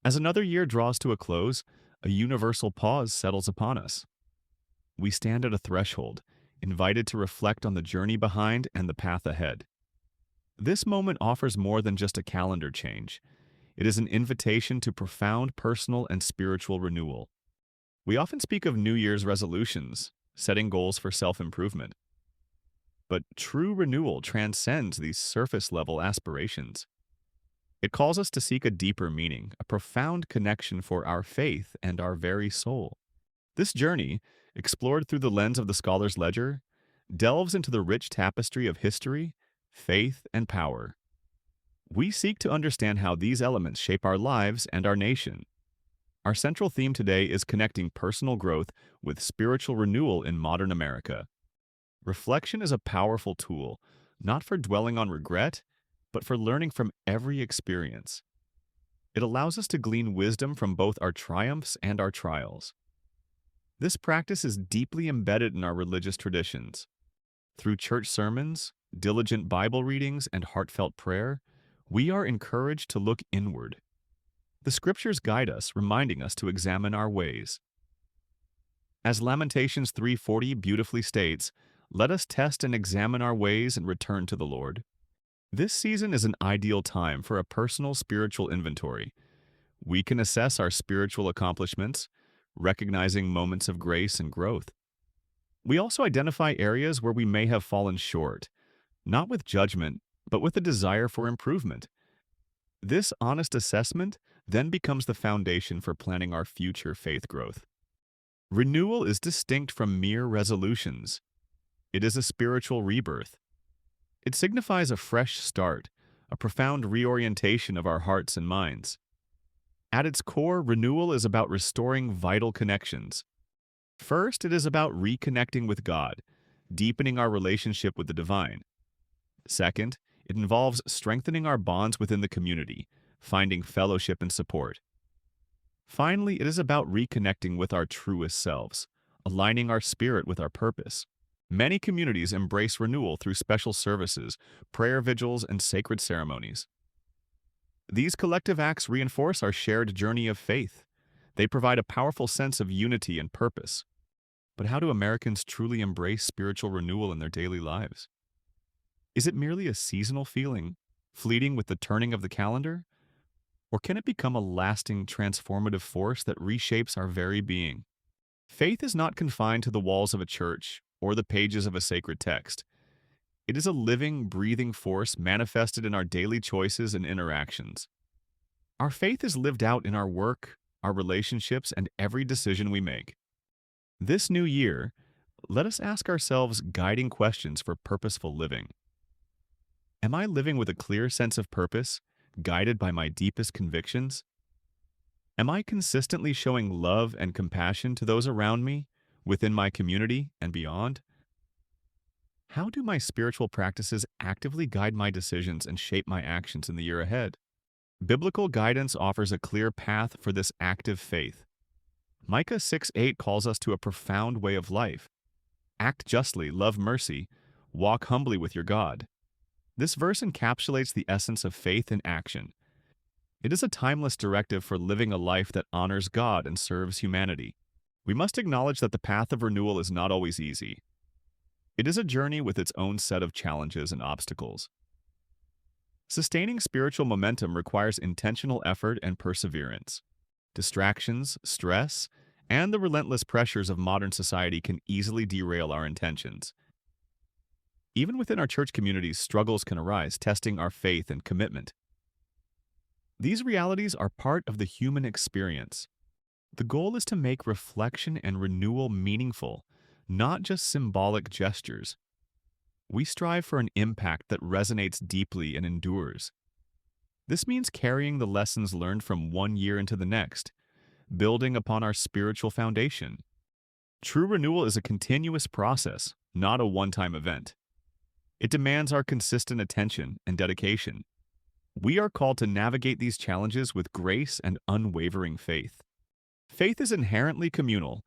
As another year draws to a close, a universal pause settles upon us. We stand at a threshold, invited to reflect on the journey behind and the path ahead. This moment offers more than just a calendar change. It is an invitation to profound personal and spiritual renewal. We often speak of New Year's resolutions, setting goals for self-improvement. But true renewal transcends these surface-level aspirations. It calls us to seek a deeper meaning, a profound connection for our faith and our very soul. This journey, explored through the lens of the scholar's ledger, delves into the rich tapestry of history, faith, and power. We seek to understand how these elements shape our lives and our nation. Our central theme today is connecting personal growth with spiritual renewal in modern America. Reflection is a powerful tool, not for dwelling on regret, but for learning from every experience. It allows us to glean wisdom from both our triumphs and our trials. This practice is deeply embedded in our religious traditions. Through church sermons, diligent Bible readings, and heartfelt prayer, we are encouraged to look inward. The scriptures guide us, reminding us to examine our ways. As Lamentations 3:40 beautifully states, "Let us test and examine our ways and return to the Lord." This season is an ideal time for a personal spiritual inventory. We can assess our spiritual accomplishments, recognizing moments of grace and growth. We also identify areas where we may have fallen short, not with judgment, but with a desire for improvement. This honest assessment then becomes the foundation for planning our future faith growth. Renewal is distinct from mere resolutions. It is a spiritual rebirth. It signifies a fresh start, a profound reorientation of our hearts and minds. At its core, renewal is about restoring vital connections. First, it is about reconnecting with God, deepening our relationship with the divine. Second, it involves strengthening our bonds within the community, finding fellowship and support. Finally, it is about reconnecting with our truest selves, aligning our spirit with our purpose. Many communities embrace renewal through special services, prayer vigils, and sacred ceremonies. These collective acts reinforce our shared journey of faith. They provide a powerful sense of unity and purpose. But how do Americans truly embrace spiritual renewal in their daily lives? Is it merely a seasonal feeling, fleeting with the turning of the calendar? Or can it become a lasting, transformative force that reshapes our very being? Faith is not confined to the walls of a church or the pages of a sacred text. It is a living, breathing force manifested in our daily choices and interactions. Our faith is lived out in our work, our relationships, and every decision we make. This new year, let us ask ourselves guiding questions for purposeful living. Am I living with a clear sense of purpose, guided by my deepest convictions? Am I consistently showing love and compassion to those around me, within my community, and beyond? How do my spiritual practices actively guide my decisions and shape my actions in the year ahead? Biblical guidance offers a clear path for this active faith. Micah 6:8 calls us to a profound way of life. Act justly, love mercy, walk humbly with your God. This verse encapsulates the essence of faith in action. It is a timeless directive for living a life that honors God and serves humanity. We must acknowledge that the path of renewal is not always easy. It is a journey with its own set of challenges and obstacles. Sustaining spiritual momentum requires intentional effort and perseverance. Distractions, stress, and the relentless pressures of modern society can easily derail our intentions. Even within our church communities, struggles can arise, testing our faith and commitment. These realities are part of the human experience. The goal is to make reflection and renewal meaningful, not just symbolic gestures. We strive for an impact that resonates deeply and endures. This means carrying the lessons learned from one year into the next, building upon our spiritual foundation. True renewal is a continuous process, not a one-time event. It demands our consistent attention and dedication. We are called to navigate these challenges with grace and unwavering faith. Faith is inherently communal.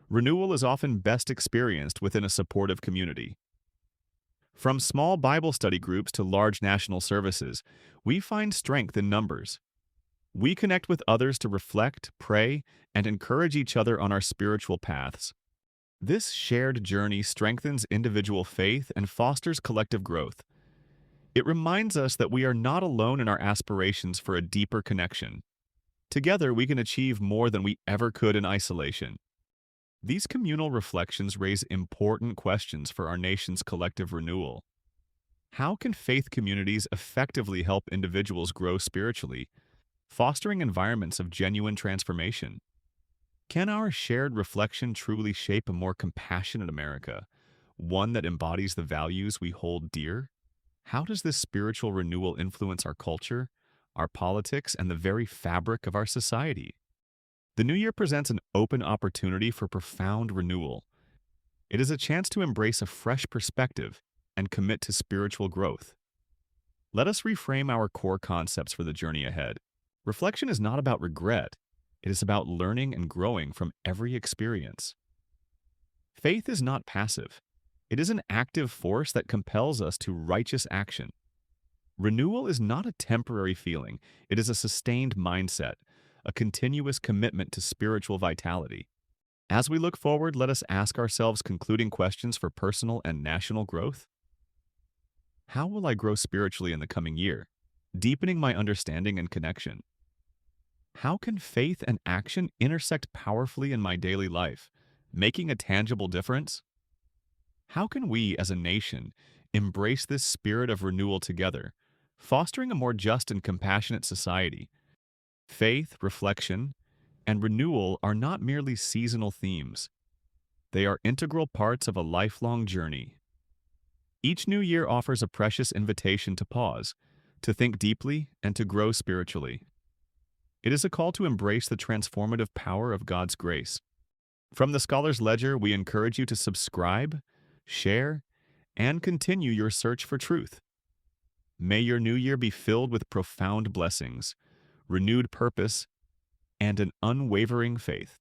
Renewal is often best experienced within a supportive community. From small Bible study groups to large national services, we find strength in numbers. We connect with others to reflect, pray, and encourage each other on our spiritual paths. This shared journey strengthens individual faith and fosters collective growth. It reminds us that we are not alone in our aspirations for a deeper connection. Together, we can achieve more than we ever could in isolation. These communal reflections raise important questions for our nation's collective renewal. How can faith communities effectively help individuals grow spiritually, fostering environments of genuine transformation? Can our shared reflection truly shape a more compassionate America, one that embodies the values we hold dear? How does this spiritual renewal influence our culture, our politics, and the very fabric of our society? The new year presents an open opportunity for profound renewal. It is a chance to embrace a fresh perspective and commit to spiritual growth. Let us reframe our core concepts for the journey ahead. Reflection is not about regret, it is about learning and growing from every experience. Faith is not passive, it is an active force that compels us to righteous action. Renewal is not a temporary feeling, it is a sustained mindset, a continuous commitment to spiritual vitality. As we look forward, let us ask ourselves concluding questions for personal and national growth. How will I grow spiritually in the coming year, deepening my understanding and connection? How can faith and action intersect powerfully in my daily life, making a tangible difference? How can we, as a nation, embrace this spirit of renewal together, fostering a more just and compassionate society? Faith, reflection, and renewal are not merely seasonal themes. They are integral parts of a lifelong journey. Each new year offers a precious invitation to pause, to think deeply, and to grow spiritually. It is a call to embrace the transformative power of God's grace. From the Scholar's Ledger, we encourage you to subscribe, share, and continue your search for truth. May your new year be filled with profound blessings, renewed purpose, and an unwavering faith.